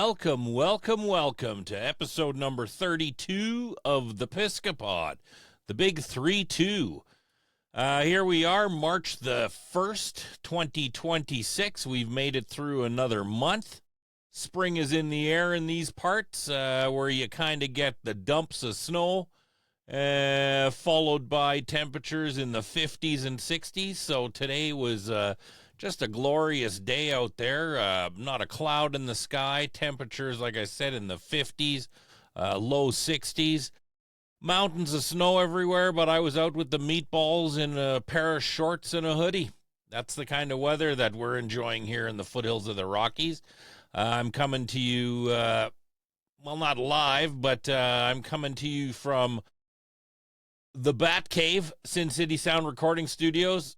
welcome to episode number 32 of the Piscopod, the big 3-2. Here we are, March the 1st, 2026. We've made it through another month. Spring is in the air in these parts, where you kind of get the dumps of snow, followed by temperatures in the 50s and 60s. So today was just a glorious day out there. Not a cloud in the sky. Temperatures, like I said, in the 50s, low 60s. Mountains of snow everywhere, but I was out with the meatballs in a pair of shorts and a hoodie. That's the kind of weather that we're enjoying here in the foothills of the Rockies. I'm coming to you, well, not live, but I'm coming to you from the Bat Cave, Sin City Sound Recording Studios.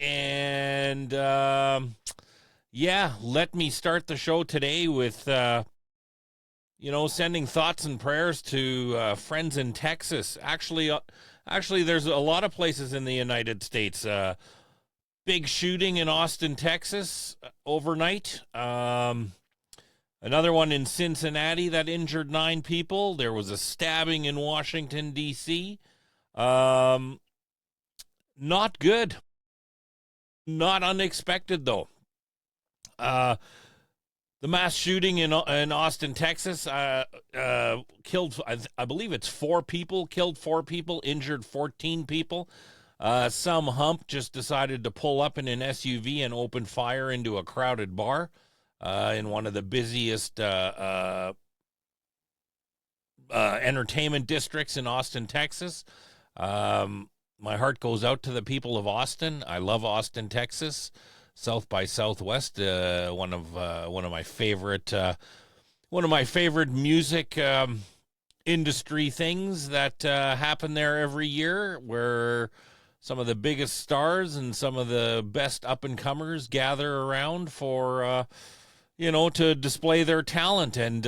And, let me start the show today with, sending thoughts and prayers to friends in Texas. Actually, there's a lot of places in the United States. Big shooting in Austin, Texas, overnight. Another one in Cincinnati that injured 9 people. There was a stabbing in Washington, D.C. Not good. Not unexpected, though. The mass shooting in Austin, Texas, killed, I believe it's 4 people, killed 4 people, injured 14 people. Some hump just decided to pull up in an SUV and open fire into a crowded bar in one of the busiest entertainment districts in Austin, Texas. My heart goes out to the people of Austin. I love Austin, Texas. South by Southwest, one of my favorite music industry things that happen there every year, where some of the biggest stars and some of the best up and comers gather around for to display their talent. And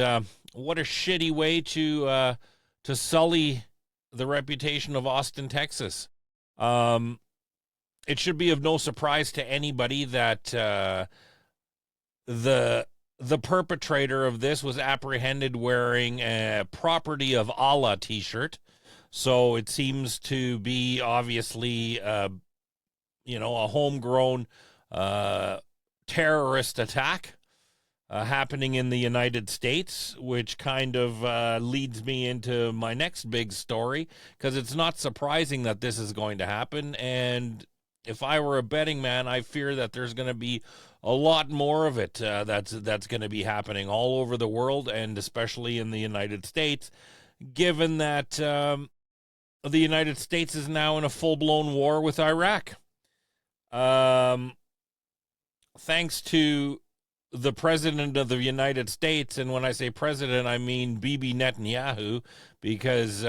what a shitty way to sully the reputation of Austin, Texas. It should be of no surprise to anybody that the perpetrator of this was apprehended wearing a Property of Allah t-shirt. So it seems to be obviously, a homegrown terrorist attack happening in the United States, which kind of leads me into my next big story, because it's not surprising that this is going to happen. And if I were a betting man, I fear that there's going to be a lot more of it that's going to be happening all over the world, and especially in the United States, given that the United States is now in a full-blown war with Iraq. Thanks to the president of the United States, and when I say president, I mean Bibi Netanyahu, because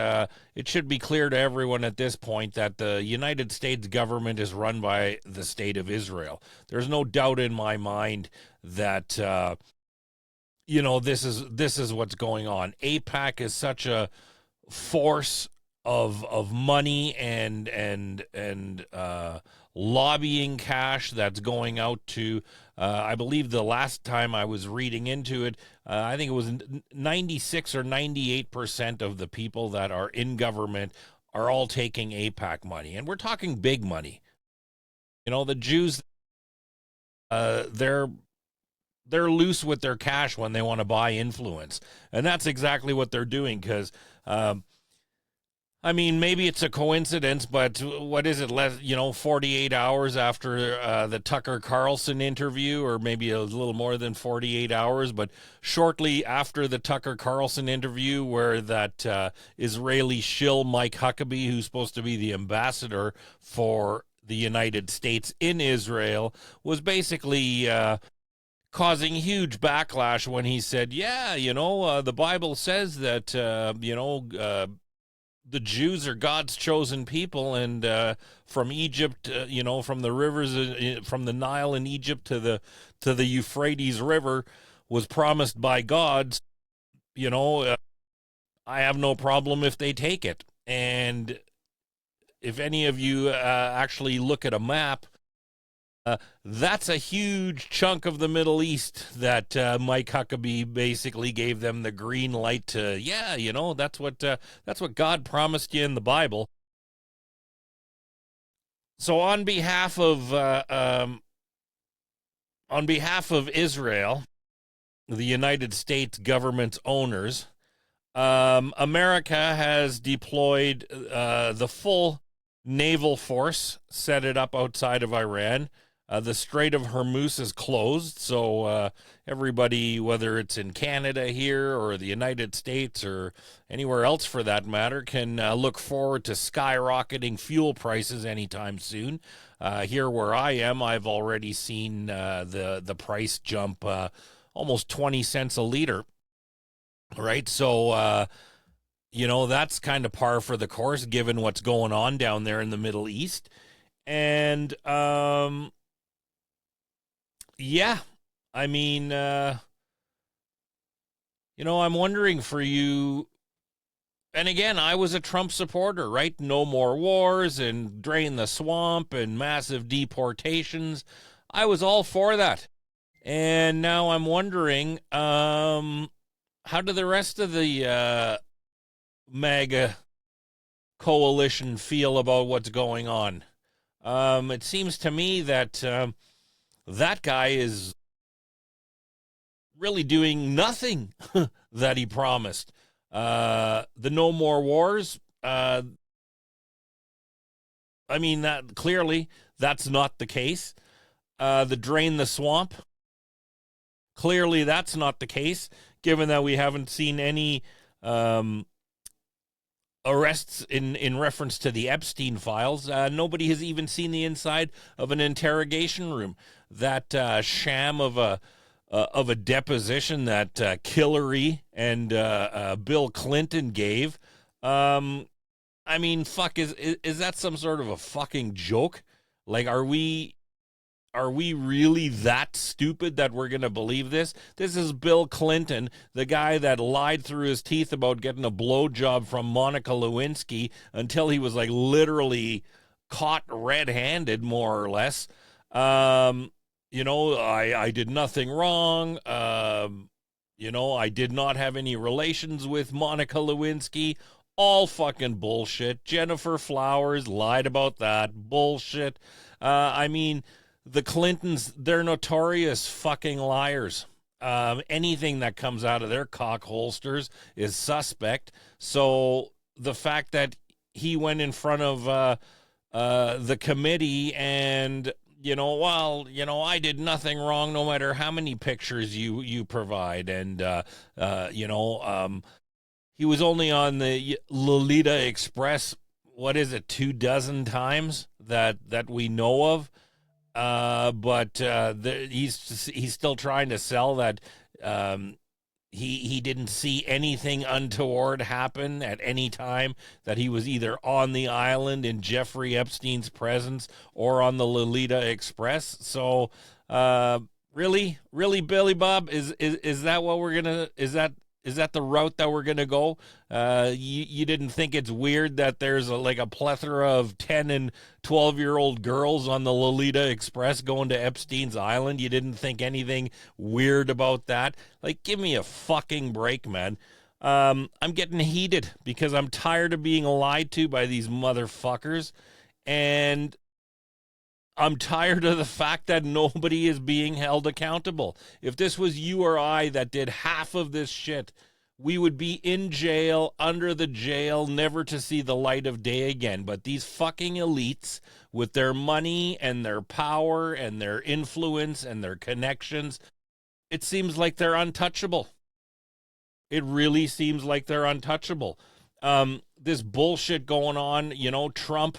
it should be clear to everyone at this point that the United States government is run by the state of Israel. There's no doubt in my mind that this is what's going on. AIPAC is such a force of money and lobbying cash that's going out to, I believe the last time I was reading into it, I think it was 96 or 98% of the people that are in government are all taking AIPAC money. And we're talking big money. The Jews, they're loose with their cash when they want to buy influence. And that's exactly what they're doing, because maybe it's a coincidence, but what is it, 48 hours after the Tucker Carlson interview, or maybe a little more than 48 hours, but shortly after the Tucker Carlson interview, where that Israeli shill Mike Huckabee, who's supposed to be the ambassador for the United States in Israel, was basically causing huge backlash when he said, the Bible says that, the Jews are God's chosen people, and from Egypt, from the rivers, from the Nile in Egypt to the Euphrates River, was promised by God. I have no problem if they take it. And if any of you actually look at a map That's a huge chunk of the Middle East that Mike Huckabee basically gave them the green light to. Yeah, that's what God promised you in the Bible. So on behalf of Israel, the United States government's owners, America has deployed the full naval force, set it up outside of Iran. The Strait of Hormuz is closed, so everybody, whether it's in Canada here or the United States or anywhere else for that matter, can look forward to skyrocketing fuel prices anytime soon. Here where I am, I've already seen the price jump almost 20 cents a liter, right? So, that's kind of par for the course given what's going on down there in the Middle East. And, yeah, I mean, I'm wondering for you. And again, I was a Trump supporter, right? No more wars and drain the swamp and massive deportations. I was all for that. And now I'm wondering, how do the rest of the MAGA coalition feel about what's going on? It seems to me that that guy is really doing nothing that he promised. The no more wars. I mean, that clearly that's not the case. The drain the swamp. Clearly, that's not the case, given that we haven't seen any arrests in reference to the Epstein files. Nobody has even seen the inside of an interrogation room. That sham of a deposition that Hillary and Bill Clinton gave. I mean, fuck, is that some sort of a fucking joke? Like, are we really that stupid that we're going to believe this? This is Bill Clinton, the guy that lied through his teeth about getting a blowjob from Monica Lewinsky until he was like literally caught red-handed, more or less. I did nothing wrong. I did not have any relations with Monica Lewinsky. All fucking bullshit. Jennifer Flowers lied about that. Bullshit. I mean, the Clintons, they're notorious fucking liars. Anything that comes out of their cock holsters is suspect. So the fact that he went in front of the committee and, I did nothing wrong no matter how many pictures you provide. And, he was only on the Lolita Express, what is it, 24 times that we know of. But he's still trying to sell that he didn't see anything untoward happen at any time, that he was either on the island in Jeffrey Epstein's presence or on the Lolita Express. So really, Billy Bob, is that what we're gonna is that the route that we're going to go? You didn't think it's weird that there's a plethora of 10 and 12-year-old girls on the Lolita Express going to Epstein's Island? You didn't think anything weird about that? Like, give me a fucking break, man. I'm getting heated because I'm tired of being lied to by these motherfuckers. And I'm tired of the fact that nobody is being held accountable. If this was you or I that did half of this shit, we would be in jail, under the jail, never to see the light of day again. But these fucking elites, with their money and their power and their influence and their connections, it seems like they're untouchable. It really seems like they're untouchable. This bullshit going on, Trump.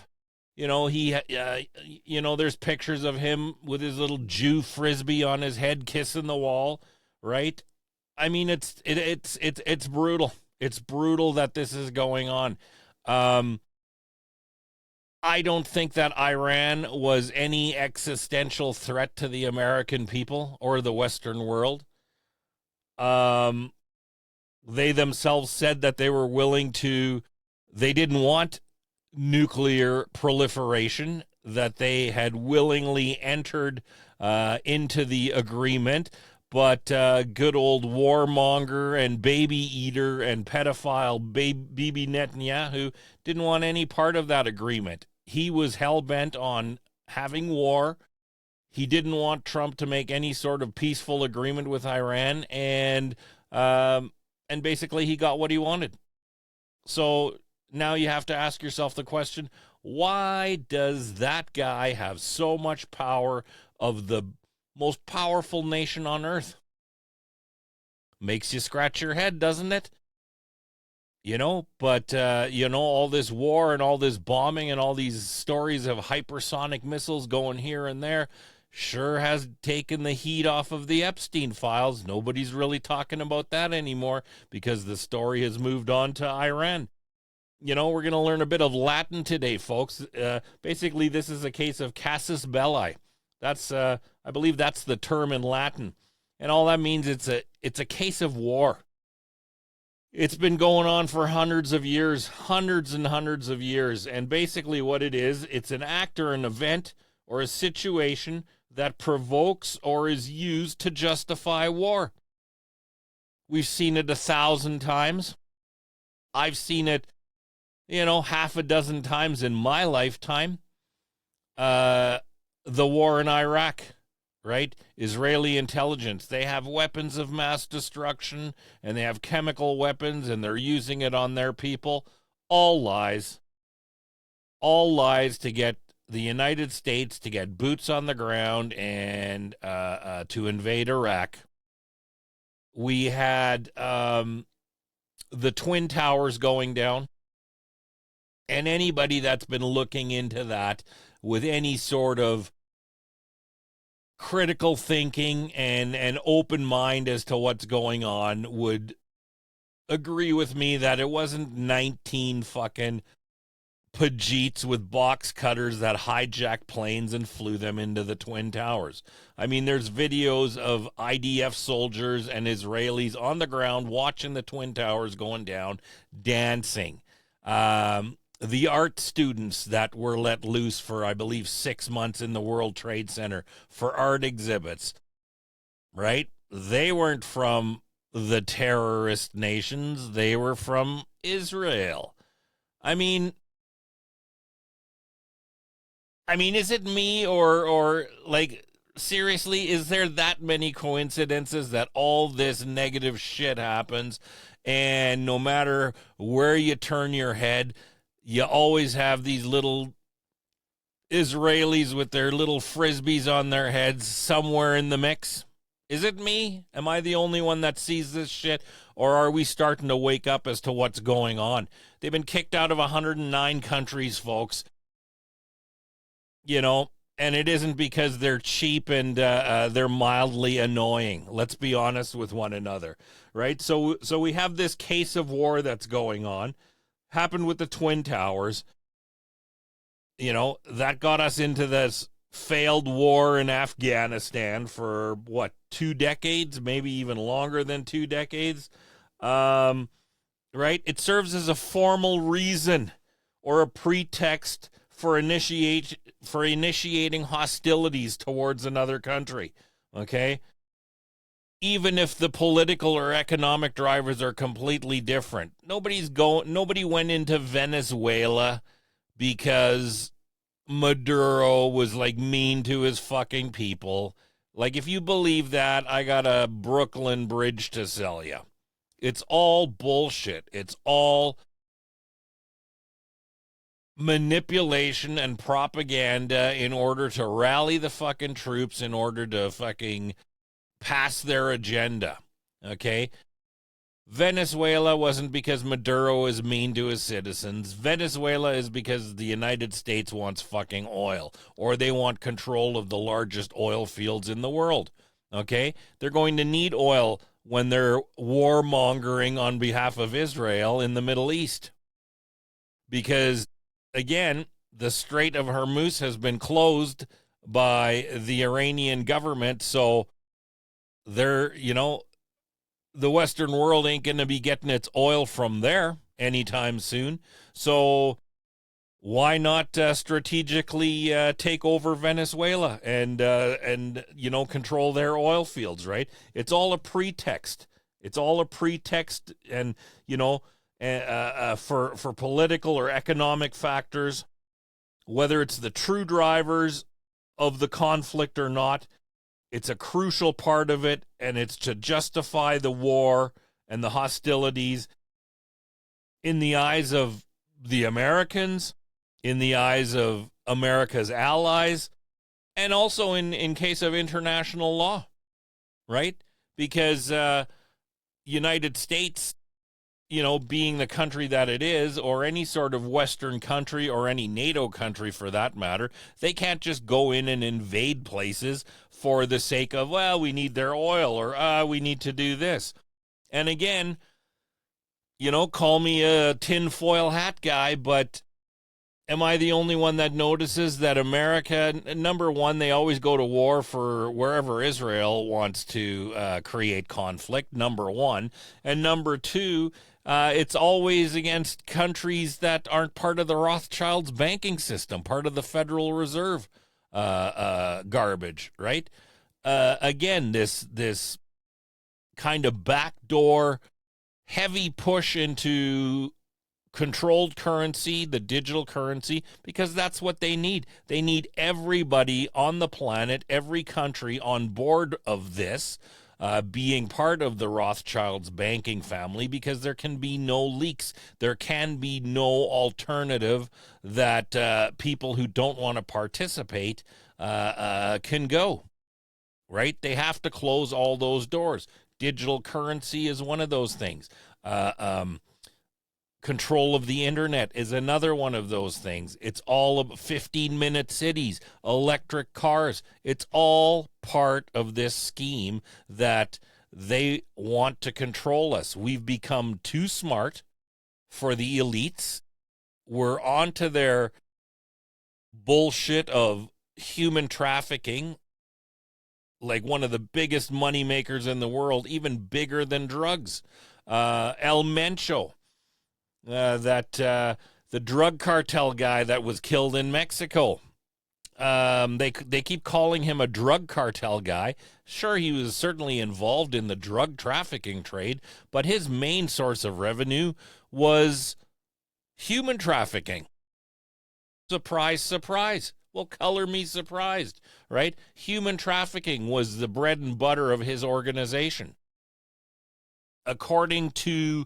There's pictures of him with his little Jew frisbee on his head, kissing the wall, right? I mean, it's brutal. It's brutal that this is going on. I don't think that Iran was any existential threat to the American people or the Western world. They themselves said that they didn't want nuclear proliferation. that they had willingly entered into the agreement. But good old warmonger and baby eater and pedophile Bibi Netanyahu didn't want any part of that agreement. He was hell-bent on having war. He didn't want Trump to make any sort of peaceful agreement with Iran, and basically he got what he wanted. So now you have to ask yourself the question, why does that guy have so much power of the most powerful nation on earth? Makes you scratch your head, doesn't it? But all this war and all this bombing and all these stories of hypersonic missiles going here and there sure has taken the heat off of the Epstein files. Nobody's really talking about that anymore because the story has moved on to Iran. We're going to learn a bit of Latin today, folks. Basically, this is a case of Casus Belli. That's, I believe that's the term in Latin. And all that means it's a case of war. It's been going on for hundreds of years, hundreds and hundreds of years. And basically what it is, it's an act or an event or a situation that provokes or is used to justify war. We've seen it 1,000 times. I've seen it, half a dozen times in my lifetime. The war in Iraq, right? Israeli intelligence. They have weapons of mass destruction and they have chemical weapons and they're using it on their people. All lies. All lies to get the United States to get boots on the ground and to invade Iraq. We had the Twin Towers going down. And anybody that's been looking into that with any sort of critical thinking and an open mind as to what's going on would agree with me that it wasn't 19 fucking Pajeets with box cutters that hijacked planes and flew them into the Twin Towers. I mean, there's videos of IDF soldiers and Israelis on the ground watching the Twin Towers going down, dancing. The art students that were let loose for, I believe, 6 months in the World Trade Center for art exhibits, right? They weren't from the terrorist nations. They were from Israel. I mean, is it me or like, seriously, is there that many coincidences that all this negative shit happens and no matter where you turn your head, you always have these little Israelis with their little frisbees on their heads somewhere in the mix? Is it me? Am I the only one that sees this shit? Or are we starting to wake up as to what's going on? They've been kicked out of 109 countries, folks. And it isn't because they're cheap and they're mildly annoying. Let's be honest with one another, right? So we have this case of war that's going on. Happened with the Twin Towers. That got us into this failed war in Afghanistan for, 2 decades? Maybe even longer than 2 decades. Right? It serves as a formal reason or a pretext for initiating hostilities towards another country. Okay? Even if the political or economic drivers are completely different. Nobody went into Venezuela because Maduro was like mean to his fucking people. Like, if you believe that, I got a Brooklyn Bridge to sell you. It's all bullshit. It's all manipulation and propaganda in order to rally the fucking troops, in order to fucking pass their agenda, okay? Venezuela wasn't because Maduro is mean to his citizens. Venezuela is because the United States wants fucking oil, or they want control of the largest oil fields in the world, okay? They're going to need oil when they're warmongering on behalf of Israel in the Middle East. Because, again, the Strait of Hormuz has been closed by the Iranian government, so they're, the Western world ain't going to be getting its oil from there anytime soon. So Why not strategically take over Venezuela and control their oil fields? Right? It's all a pretext. It's all a pretext, and for political or economic factors, whether it's the true drivers of the conflict or not, it's a crucial part of it, and it's to justify the war and the hostilities in the eyes of the Americans, in the eyes of America's allies, and also in case of international law, right? Because United States, being the country that it is, or any sort of Western country or any NATO country for that matter, they can't just go in and invade places for the sake of, well, we need their oil, or we need to do this. And again, call me a tinfoil hat guy, but am I the only one that notices that America, number one, they always go to war for wherever Israel wants to create conflict, number one. And number two, it's always against countries that aren't part of the Rothschilds banking system, part of the Federal Reserve garbage, right? Again, this kind of backdoor heavy push into controlled currency, the digital currency, because that's what they need. They need everybody on the planet, every country on board of this, being part of the Rothschilds banking family, because there can be no leaks. There can be no alternative that people who don't want to participate can go, right? They have to close all those doors. Digital currency is one of those things. Control of the internet is another one of those things. It's all of 15-minute cities, electric cars. It's all part of this scheme that they want to control us. We've become too smart for the elites. We're onto their bullshit of human trafficking, like one of the biggest money makers in the world, even bigger than drugs. El Mencho. The drug cartel guy that was killed in Mexico. They keep calling him a drug cartel guy. Sure, he was certainly involved in the drug trafficking trade, but his main source of revenue was human trafficking. Surprise, surprise. Well, color me surprised, right? Human trafficking was the bread and butter of his organization. According to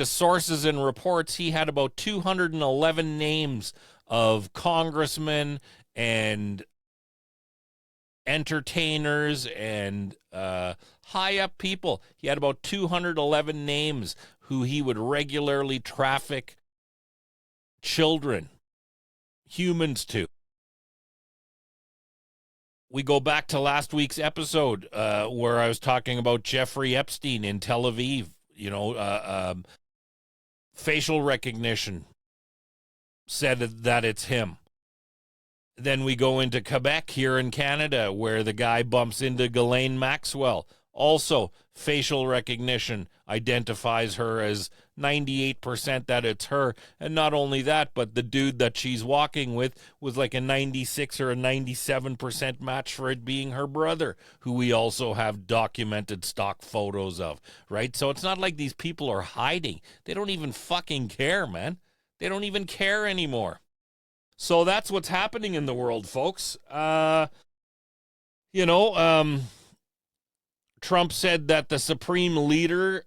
sources and reports, he had about 211 names of congressmen and entertainers and high-up people. He had about 211 names who he would regularly traffic children, humans to. We go back to last week's episode where I was talking about Jeffrey Epstein in Tel Aviv. Facial recognition said that it's him. Then we go into Quebec here in Canada, where the guy bumps into Ghislaine Maxwell. Also, facial recognition identifies her as 98% that it's her. And not only that, but the dude that she's walking with was like a 96 or a 97% match for it being her brother, who we also have documented stock photos of, right? So it's not like these people are hiding. They don't even fucking care, man. They don't even care anymore. So that's what's happening in the world, folks. Trump said that the supreme leader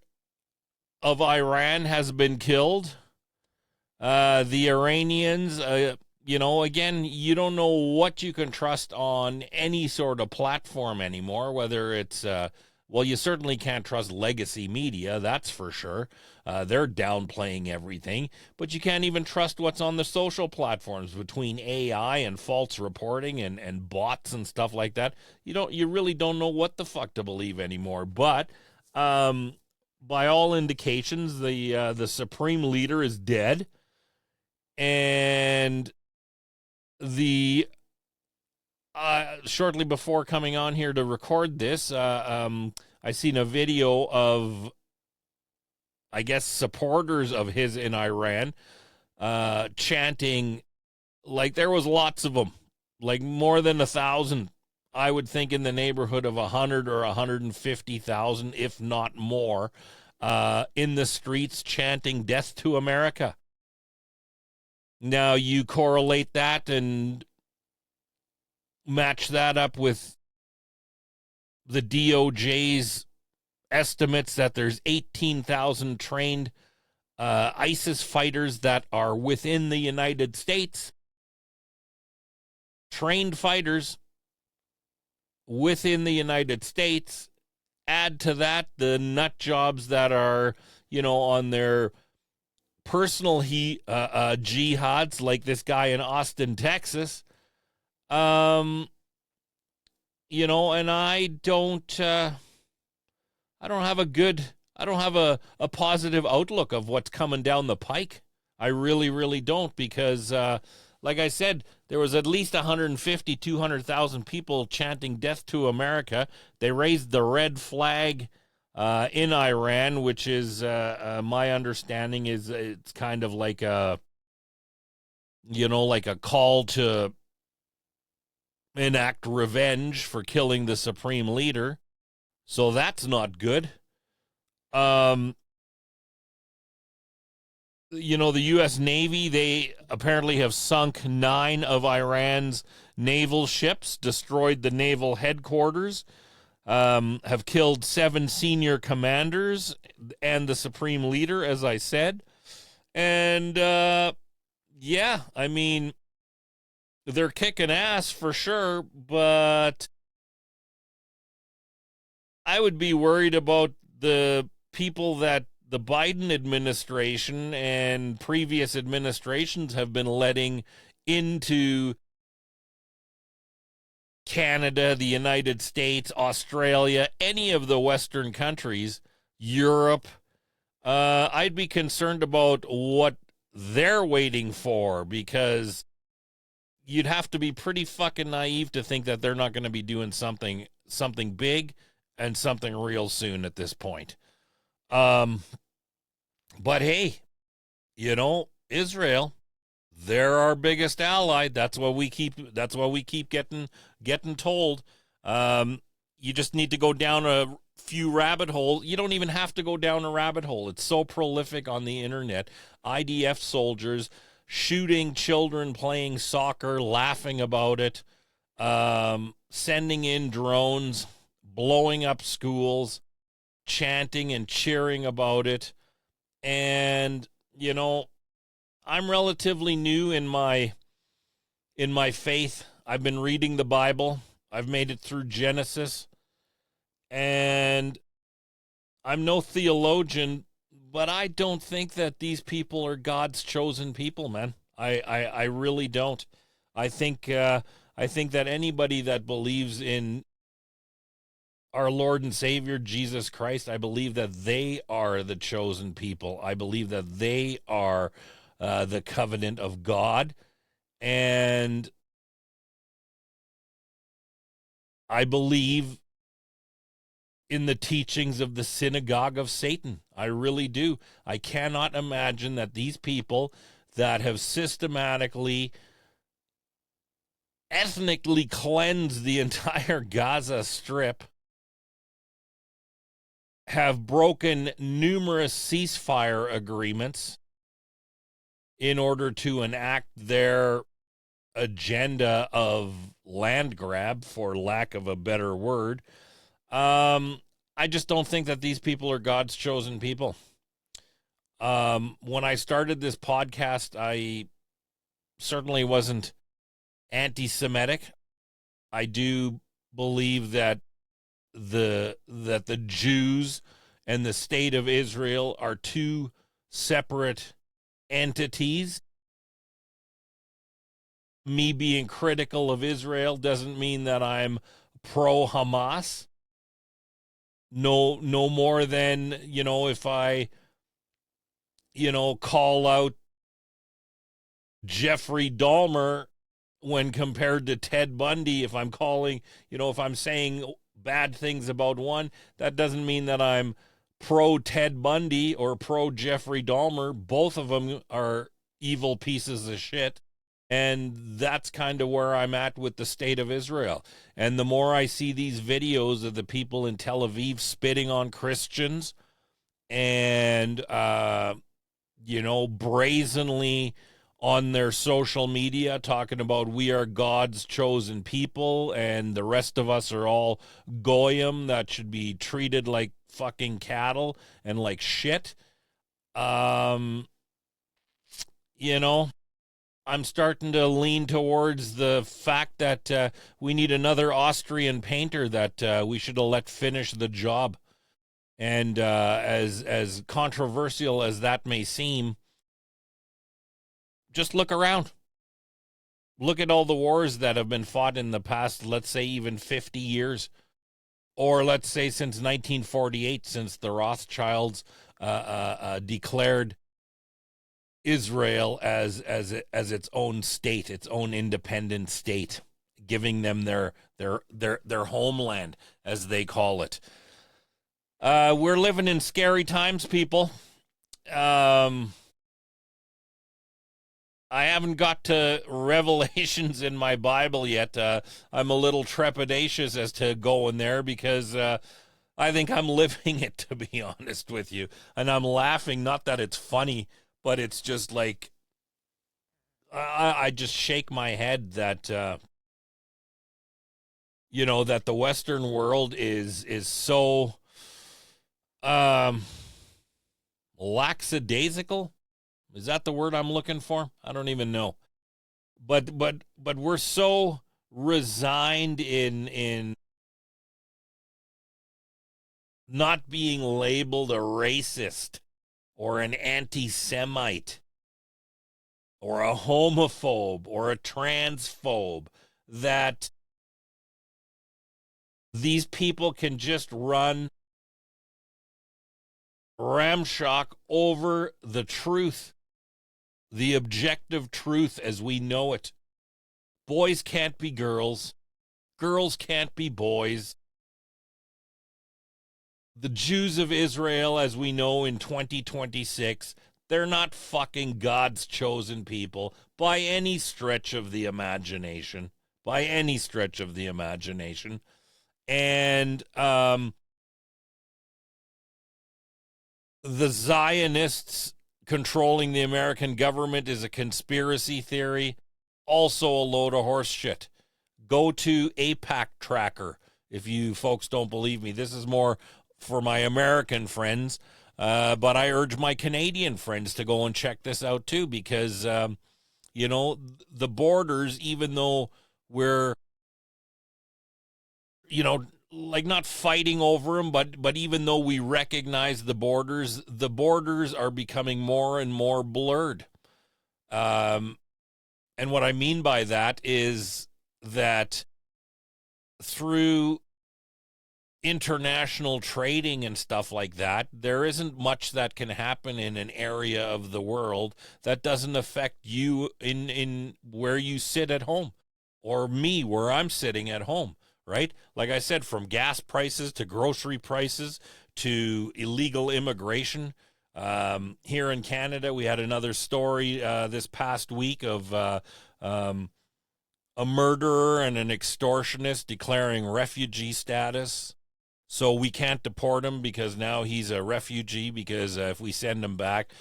of Iran has been killed. The Iranians, again, you don't know what you can trust on any sort of platform anymore, whether it's, you certainly can't trust legacy media, that's for sure. They're downplaying everything, but you can't even trust what's on the social platforms between AI and false reporting and bots and stuff like that. You really don't know what the fuck to believe anymore. But by all indications, the supreme leader is dead, and the shortly before coming on here to record this, I seen a video of, I guess, supporters of his in Iran chanting, like there was lots of them, like more than 1,000. I would think in the neighborhood of 100 or 150,000, if not more, in the streets chanting "Death to America." Now you correlate that and match that up with the DOJ's estimates that there's 18,000 trained ISIS fighters that are within the United States. Trained fighters within the United States. Add to that the nut jobs that are, on their personal jihads, like this guy in Austin, Texas. And I don't have a positive outlook of what's coming down the pike. I really, really don't, because like I said, there was at least 150, 200,000 people chanting "Death to America." They raised the red flag in Iran, which is, my understanding is, it's kind of like a call to enact revenge for killing the supreme leader. So that's not good. The U.S. Navy, they apparently have sunk 9 of Iran's naval ships, destroyed the naval headquarters, have killed 7 senior commanders and the supreme leader, as I said. And, yeah, I mean, they're kicking ass for sure, but I would be worried about the people that the Biden administration and previous administrations have been letting into Canada, the United States, Australia, any of the Western countries, Europe. I'd be concerned about what they're waiting for, because you'd have to be pretty fucking naive to think that they're not going to be doing something big and something real soon at this point. But hey, Israel, they're our biggest ally. That's what we keep getting told. You just need to go down a few rabbit holes. You don't even have to go down a rabbit hole. It's so prolific on the internet. IDF soldiers shooting children playing soccer, laughing about it, sending in drones, blowing up schools, chanting and cheering about it. And, I'm relatively new in my faith. I've been reading the Bible. I've made it through Genesis. And I'm no theologian, but I don't think that these people are God's chosen people, man. I really don't. I think that anybody that believes in our Lord and Savior, Jesus Christ, I believe that they are the chosen people. I believe that they are the covenant of God. And I believe in the teachings of the synagogue of Satan. I really do. I cannot imagine that these people that have systematically, ethnically cleansed the entire Gaza Strip, have broken numerous ceasefire agreements in order to enact their agenda of land grab, for lack of a better word. I just don't think that these people are God's chosen people. When I started this podcast, I certainly wasn't anti-Semitic. I do believe that the Jews and the state of Israel are two separate entities. Me being critical of Israel doesn't mean that I'm pro-Hamas. No more than, if I, call out Jeffrey Dahmer when compared to Ted Bundy. If I'm calling, if I'm saying bad things about one, that doesn't mean that I'm pro Ted Bundy or pro Jeffrey Dahmer. Both of them are evil pieces of shit. And that's kind of where I'm at with the state of Israel. And the more I see these videos of the people in Tel Aviv spitting on Christians and, brazenly on their social media talking about we are God's chosen people and the rest of us are all goyim that should be treated like fucking cattle and like shit. Um, I'm starting to lean towards the fact that we need another Austrian painter that we should have let finish the job. And as controversial as that may seem, just look around. Look at all the wars that have been fought in the past, let's say even 50 years. Or let's say since 1948, since the Rothschilds declared Israel as its own state, its own independent state, giving them their homeland, as they call it. We're living in scary times, people. I haven't got to Revelations in my Bible yet. I'm a little trepidatious as to going there because I think I'm living it, to be honest with you. And I'm laughing, not that it's funny, but it's just like, I just shake my head that, that the Western world is so lackadaisical. Is that the word I'm looking for? I don't even know. But we're so resigned in not being labeled a racist or an anti-Semite or a homophobe or a transphobe that these people can just run ramshock over the truth. The objective truth as we know it. Boys can't be girls. Girls can't be boys. The Jews of Israel, as we know in 2026, they're not fucking God's chosen people by any stretch of the imagination. By any stretch of the imagination. And the Zionists controlling the American government is a conspiracy theory, also a load of horse shit. Go to APAC Tracker if you folks don't believe me. This is more for my American friends, but I urge my Canadian friends to go and check this out too, because, the borders, even though we're, like not fighting over them, but even though we recognize the borders are becoming more and more blurred. And what I mean by that is that through international trading and stuff like that, there isn't much that can happen in an area of the world that doesn't affect you in where you sit at home, or me where I'm sitting at home. Right? Like I said, from gas prices to grocery prices to illegal immigration. Here in Canada, we had another story this past week of a murderer and an extortionist declaring refugee status. So we can't deport him because now he's a refugee, because if we send him back,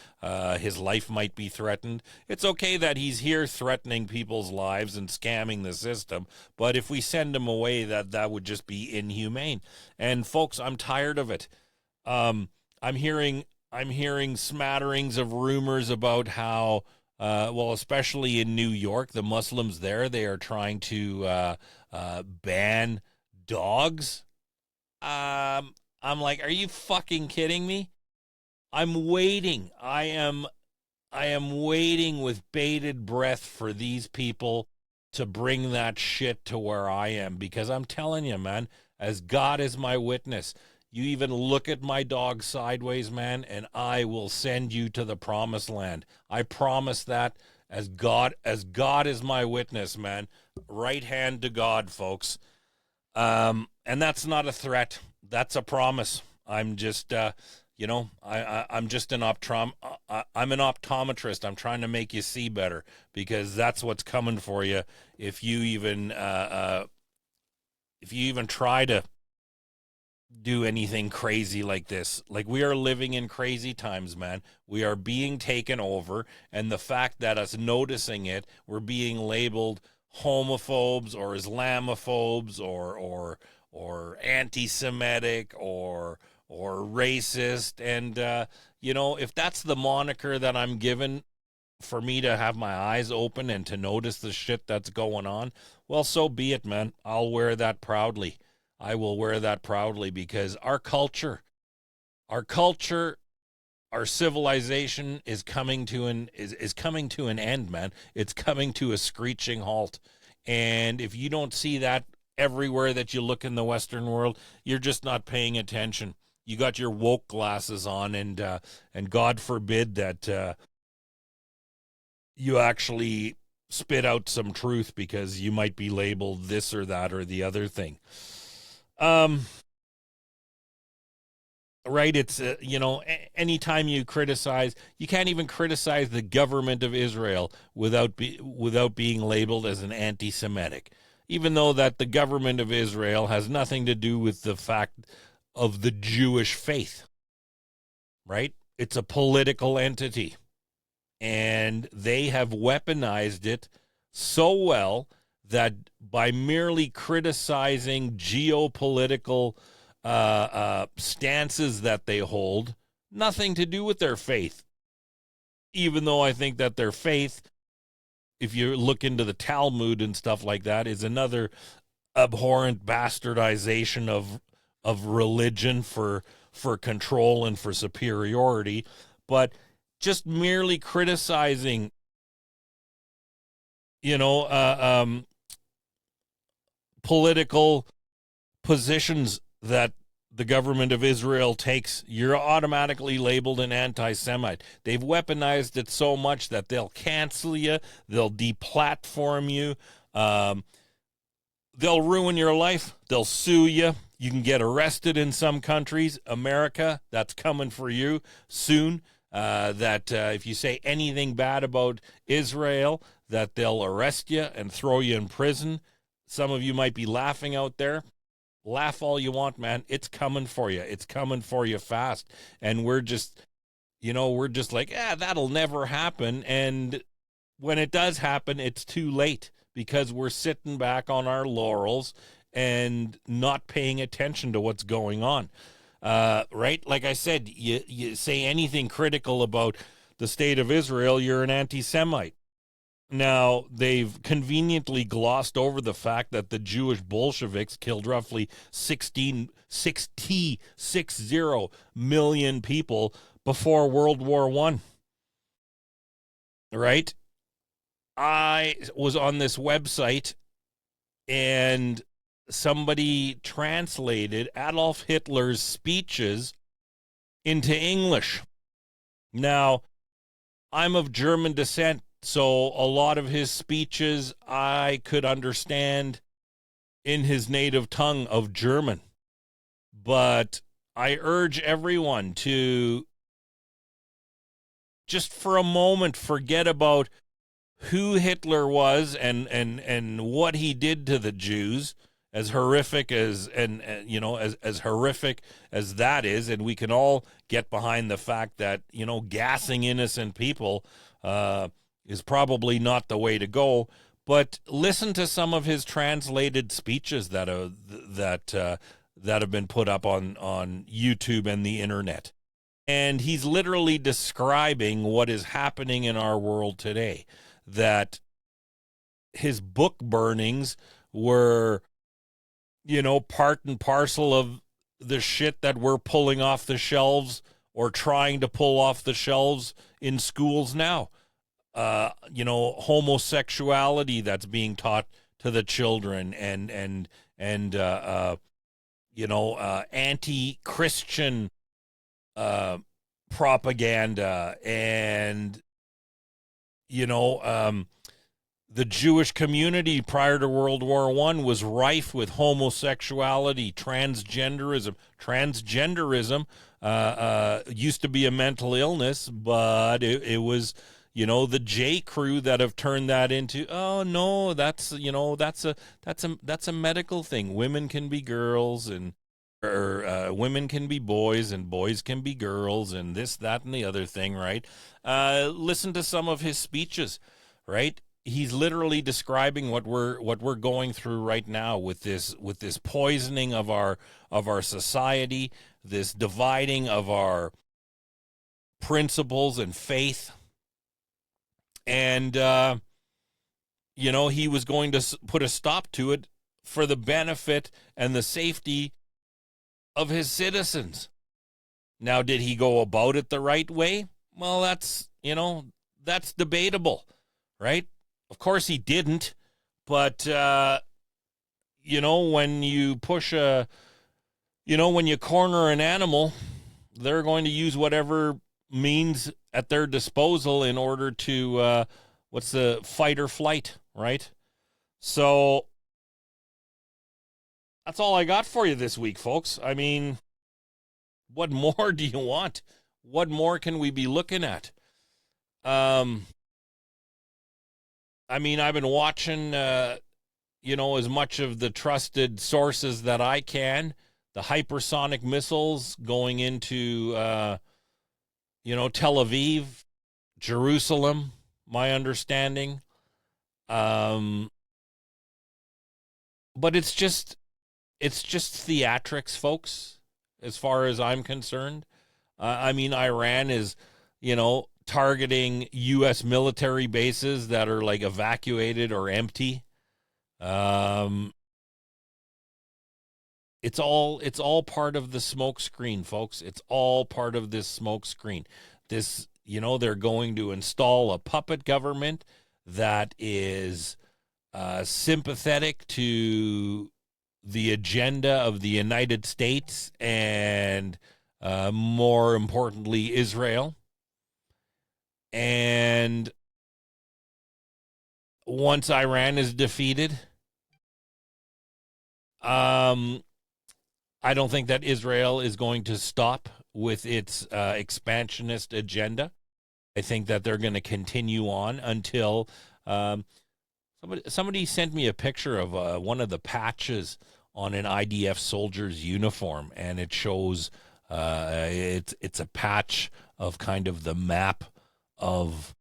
his life might be threatened. It's okay that he's here threatening people's lives and scamming the system, but if we send him away, that would just be inhumane. And folks, I'm tired of it. I'm hearing smatterings of rumors about how, especially in New York, the Muslims there, they are trying to ban dogs. I'm like, are you fucking kidding me? I'm waiting. I am waiting with bated breath for these people to bring that shit to where I am, because I'm telling you, man, as God is my witness, you even look at my dog sideways, man, and I will send you to the promised land. I promise that, as God is my witness, man. Right hand to God, folks. And that's not a threat. That's a promise. I'm just, I'm just I'm an optometrist. I'm trying to make you see better, because that's what's coming for you if you even try to do anything crazy like this. Like, we are living in crazy times, man. We are being taken over, and the fact that us noticing it, we're being labeled homophobes or Islamophobes or anti-Semitic or racist, and if that's the moniker that I'm given for me to have my eyes open and to notice the shit that's going on, well, so be it, man. I'll wear that proudly. I will wear that proudly, because our culture, our civilization is coming to is coming to an end, man. It's coming to a screeching halt. And if you don't see that everywhere that you look in the Western world, you're just not paying attention. You got your woke glasses on, and God forbid that you actually spit out some truth, because you might be labeled this or that or the other thing. Right? It's, anytime you criticize, you can't even criticize the government of Israel without being labeled as an anti-Semitic, even though that the government of Israel has nothing to do with the fact of the Jewish faith, right? It's a political entity, and they have weaponized it so well that by merely criticizing geopolitical stances that they hold, nothing to do with their faith. Even though I think that their faith, if you look into the Talmud and stuff like that, is another abhorrent bastardization of religion for control and for superiority. But just merely criticizing, political positions that the government of Israel takes, you're automatically labeled an anti-Semite. They've weaponized it so much that they'll cancel you, they'll deplatform you, they'll ruin your life, they'll sue you. You can get arrested in some countries. America, that's coming for you soon. If you say anything bad about Israel, that they'll arrest you and throw you in prison. Some of you might be laughing out there. Laugh all you want, man. It's coming for you. It's coming for you fast. And we're just like, that'll never happen. And when it does happen, it's too late, because we're sitting back on our laurels and not paying attention to what's going on. Right? Like I said, you say anything critical about the state of Israel, you're an anti-Semite. Now, they've conveniently glossed over the fact that the Jewish Bolsheviks killed roughly 60 million people before World War I. Right? I was on this website, and somebody translated Adolf Hitler's speeches into English. Now, I'm of German descent, so a lot of his speeches I could understand in his native tongue of German. But I urge everyone to just for a moment forget about who Hitler was and what he did to the Jews, as horrific as horrific as that is. And we can all get behind the fact that, gassing innocent people is probably not the way to go. But listen to some of his translated speeches that have been put up on YouTube and the internet. And he's literally describing what is happening in our world today. That his book burnings were, part and parcel of the shit that we're pulling off the shelves or trying to pull off the shelves in schools now. Homosexuality that's being taught to the children, and anti-Christian propaganda, and the Jewish community prior to World War I was rife with homosexuality, transgenderism. Transgenderism used to be a mental illness, but it was, the J Crew that have turned that into, oh no, that's a medical thing. Women can be girls, and or women can be boys, and boys can be girls, and this, that, and the other thing, right? Listen to some of his speeches, right? He's literally describing what we're going through right now with this poisoning of our society, this dividing of our principles and faith, and he was going to put a stop to it for the benefit and the safety of his citizens. Now, did he go about it the right way? Well, that's debatable, right? Of course he didn't, but, when you push when you corner an animal, they're going to use whatever means at their disposal in order to, what's the fight or flight, right? So that's all I got for you this week, folks. I mean, what more do you want? What more can we be looking at? I've been watching, as much of the trusted sources that I can. The hypersonic missiles going into, Tel Aviv, Jerusalem, my understanding. But it's just theatrics, folks, as far as I'm concerned. Iran is, targeting U.S. military bases that are like evacuated or empty. It's all part of the smoke screen, folks. It's all part of this smoke screen. This, they're going to install a puppet government that is sympathetic to the agenda of the United States and, more importantly, Israel. And once Iran is defeated, I don't think that Israel is going to stop with its expansionist agenda. I think that they're going to continue on until somebody sent me a picture of one of the patches on an IDF soldier's uniform, and it shows it's a patch of kind of the map of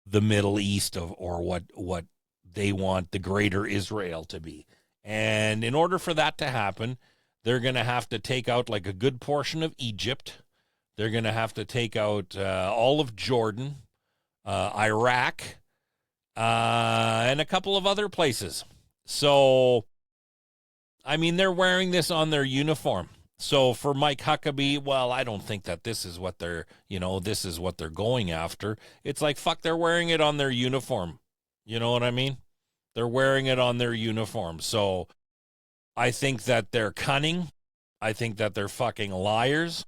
the Middle East or what they want the greater Israel to be. And in order for that to happen, they're going to have to take out like a good portion of Egypt. They're going to have to take out all of Jordan, Iraq, and a couple of other places. So, they're wearing this on their uniform. So for Mike Huckabee, well, I don't think that this is what they're going after. It's like, fuck, they're wearing it on their uniform. You know what I mean? They're wearing it on their uniform. So I think that they're cunning. I think that they're fucking liars.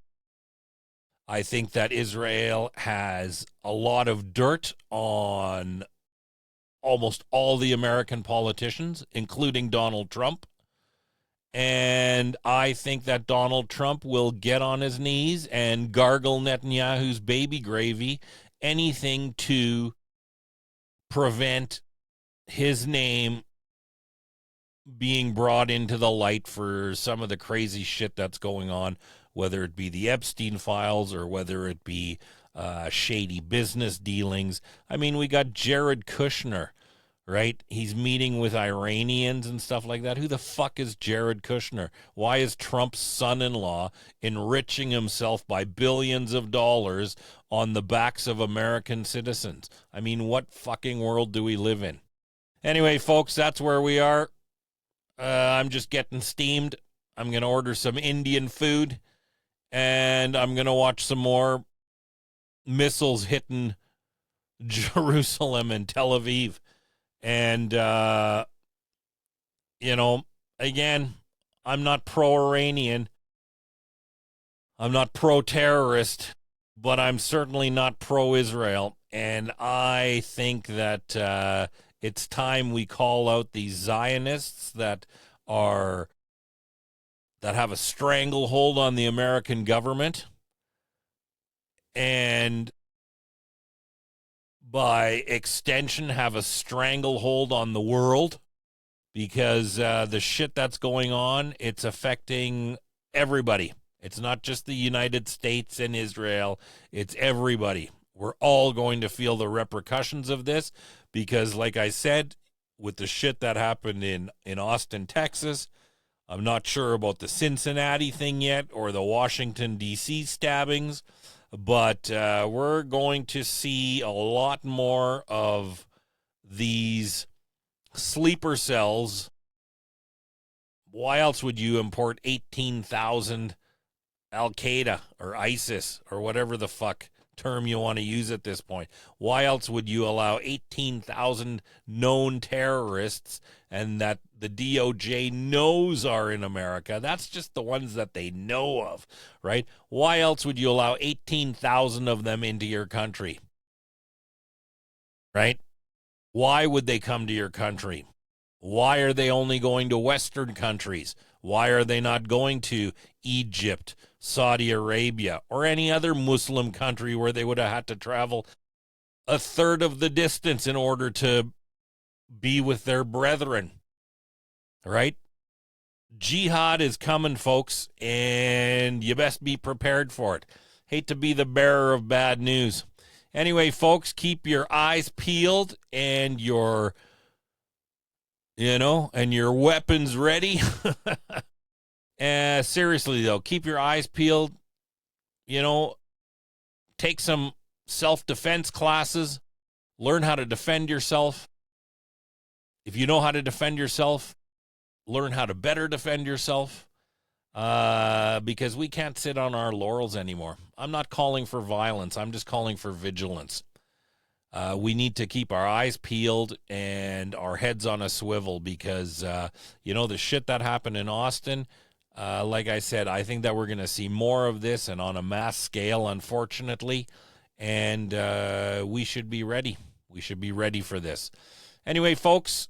I think that Israel has a lot of dirt on almost all the American politicians, including Donald Trump. And I think that Donald Trump will get on his knees and gargle Netanyahu's baby gravy, anything to prevent his name being brought into the light for some of the crazy shit that's going on, whether it be the Epstein files or whether it be shady business dealings. We got Jared Kushner, right? He's meeting with Iranians and stuff like that. Who the fuck is Jared Kushner? Why is Trump's son-in-law enriching himself by billions of dollars on the backs of American citizens? What fucking world do we live in? Anyway, folks, that's where we are. I'm just getting steamed. I'm going to order some Indian food, and I'm going to watch some more missiles hitting Jerusalem and Tel Aviv. And, again, I'm not pro-Iranian. I'm not pro-terrorist, but I'm certainly not pro-Israel. and I think that it's time we call out these Zionists that have a stranglehold on the American government, and by extension have a stranglehold on the world, because the shit that's going on, it's affecting everybody. It's not just the United States and Israel, it's everybody. We're all going to feel the repercussions of this, because like I said, with the shit that happened in Austin, Texas, I'm not sure about the Cincinnati thing yet or the Washington, D.C. stabbings, but we're going to see a lot more of these sleeper cells. Why else would you import 18,000 Al-Qaeda or ISIS or whatever the fuck term you want to use at this point? Why else would you allow 18,000 known terrorists and that the DOJ knows are in America? That's just the ones that they know of, right? Why else would you allow 18,000 of them into your country, right? Why would they come to your country? Why are they only going to Western countries? Why are they not going to Egypt, Saudi Arabia, or any other Muslim country where they would have had to travel a third of the distance in order to be with their brethren, right? Jihad is coming, folks, and you best be prepared for it. Hate to be the bearer of bad news. Anyway, folks, keep your eyes peeled and your weapons ready. Seriously, though, keep your eyes peeled. Take some self-defense classes. Learn how to defend yourself. If you know how to defend yourself, learn how to better defend yourself. Because we can't sit on our laurels anymore. I'm not calling for violence. I'm just calling for vigilance. We need to keep our eyes peeled and our heads on a swivel, because, the shit that happened in Austin, like I said, I think that we're going to see more of this, and on a mass scale, unfortunately, and we should be ready. We should be ready for this. Anyway, folks,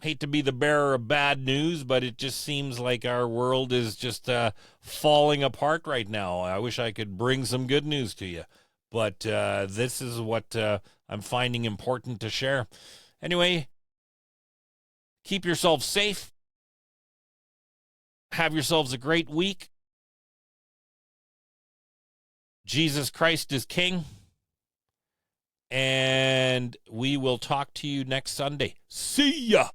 hate to be the bearer of bad news, but it just seems like our world is just falling apart right now. I wish I could bring some good news to you, but this is what I'm finding important to share. Anyway, keep yourselves safe. Have yourselves a great week. Jesus Christ is King. And we will talk to you next Sunday. See ya!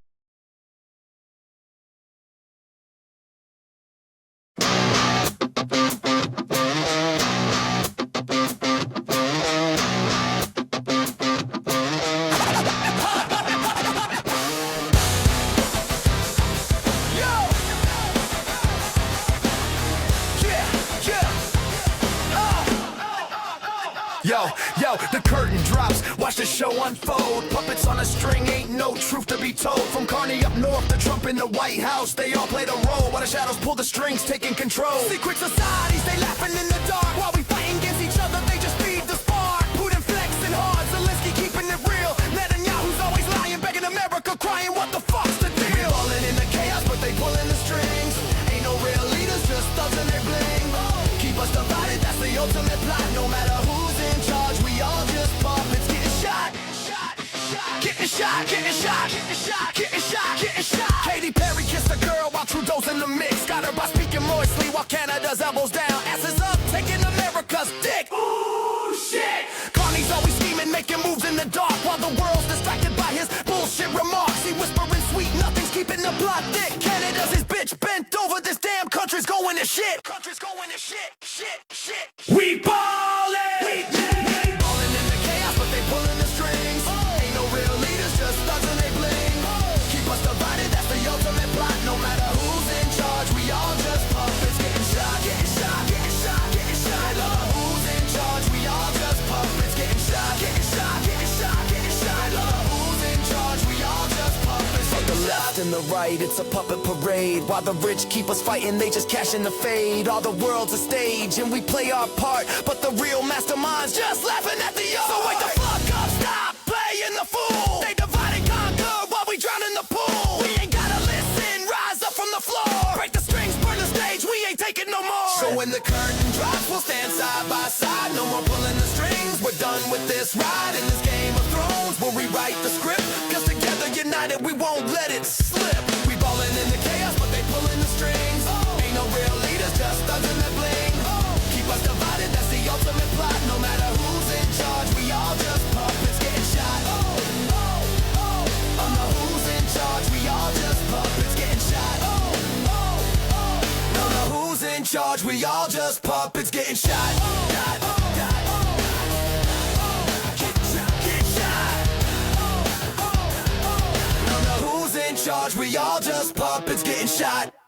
Yo, the curtain drops, watch the show unfold. Puppets on a string, ain't no truth to be told. From Carney up north to Trump in the White House, they all play the role while the shadows pull the strings, taking control. Secret societies, they laughing in the dark while we fighting against each other, they just feed the spark. Putin flexing hard, Zelensky keeping it real. Netanyahu's always lying, begging America, crying, what the fuck's the deal? We falling in the chaos, but they pulling the strings. Ain't no real leaders, just thugs and they bling. Keep us divided, that's the ultimate plot. No matter who's in charge, we all just puppets getting shot. Getting shot, getting shot, getting shot, getting shot, getting shot. Katy Perry kissed a girl while Trudeau's in the mix. Got her by speaking moistly while Canada's elbows down. Asses up, taking America's dick. Ooh, shit. Carney's always scheming, making moves in the dark while the world's distracted by his bullshit remarks. He whispering sweet nothings, keeping the plot thick. Canada's his bitch bent over, this damn country's going to shit. Country's going to shit, shit, shit. We ballin'! We ballin' in the chaos, but they pulling the strings. Ain't no real leaders, just thugs and they bling. Keep us divided, that's the ultimate plot. No matter who's in charge, we all just puppets. Getting shot, getting shot, getting shot, getting shot. No matter who's in charge, we all just puppets. Getting shot, getting shot, getting shot, getting shot. No matter who's in charge, we all just puppets. Fuck the left and the right, it's a puppet parade. While the rich keep us fighting, they just cash in the fade. All the world's a stage and we play our part, but the real masterminds just laughing at the art. So wake the fuck done with this ride in this Game of Thrones. We'll rewrite the script, cause together united we won't let it slip. We ballin' in the chaos, but they pulling the strings. Ain't no real leaders, just thugs in the bling. Keep us divided, that's the ultimate plot. No matter who's in charge, we all just puppets getting shot. On the who's in charge, we all just puppets getting shot. No, no, who's in charge, we all just puppets getting shot. Get shot. No, no, who's in charge, we all just puppets getting shot.